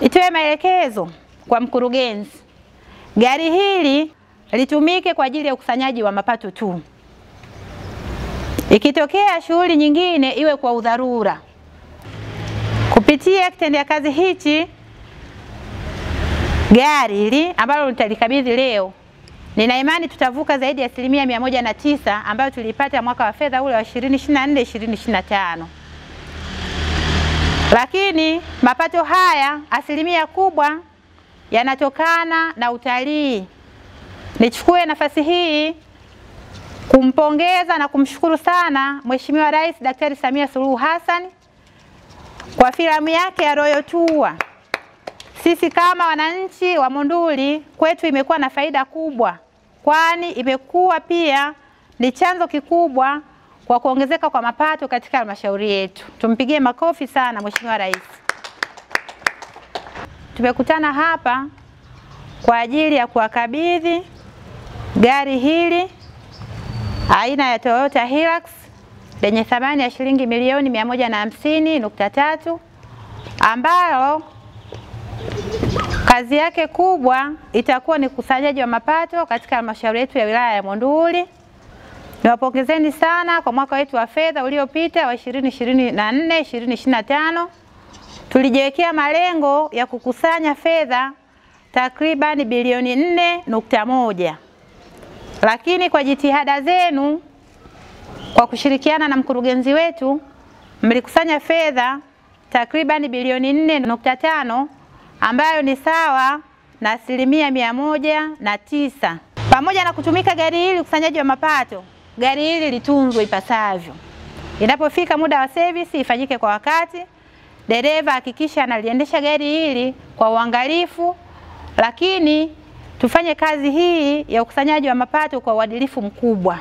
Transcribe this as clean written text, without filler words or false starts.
Itoe maelekezo kwa mkurugenzi, gari hili litumike kwa ajili ya ukusanyaji wa mapato tu. Ikitokea shughuli nyingine iwe kwa udharura. Kupitia kitendea kazi hichi, gari hili ambalo nitalikabidhi leo, nina imani tutavuka zaidi ya 109% ambayo tulipata mwaka wa fedha ule wa 2024-2025. Lakini mapato haya 1% kubwa yanatokana na utalii. Nichukue nafasi hii kumpongeza na kumshukuru sana Mheshimiwa Rais Daktari Samia Suluhu Hassan kwa filamu yake ya Royal Tour. Sisi kama wananchi wa Monduli kwetu imekuwa na faida kubwa, kwani imekuwa pia ni chanzo kikubwa kwa kuongezeka kwa mapato katika halmashauri yetu. Tumpigie makofi sana Mheshimiwa Rais. Tumekutana hapa kwa ajili ya kuwakabidhi gari hili aina ya Toyota Hilux lenye thamani ya shilingi milioni 150.3 ambalo kazi yake kubwa itakuwa ni ukusanyaji wa mapato katika halmashauri yetu ya wilaya ya Monduli. Niwapongezeni sana kwa mwaka wetu wa fedha uliopita wa 2024-2025. Tulijiwekea malengo ya kukusanya fedha takriban bilioni 4.1. Lakini kwa jitihada zenu kwa kushirikiana na mkurugenzi wetu mlikusanya fedha takriban bilioni 4.5 ambayo ni sawa na 109%. Pamoja na kutumika gari hili ukusanyaji wa mapato, gari hili litunzwe ipasavyo. Inapofika muda wa service ifanyike kwa wakati. Dereva hakikisha analiendesha gari hili kwa uangalifu, lakini tufanye kazi hii ya ukusanyaji wa mapato kwa uadilifu mkubwa.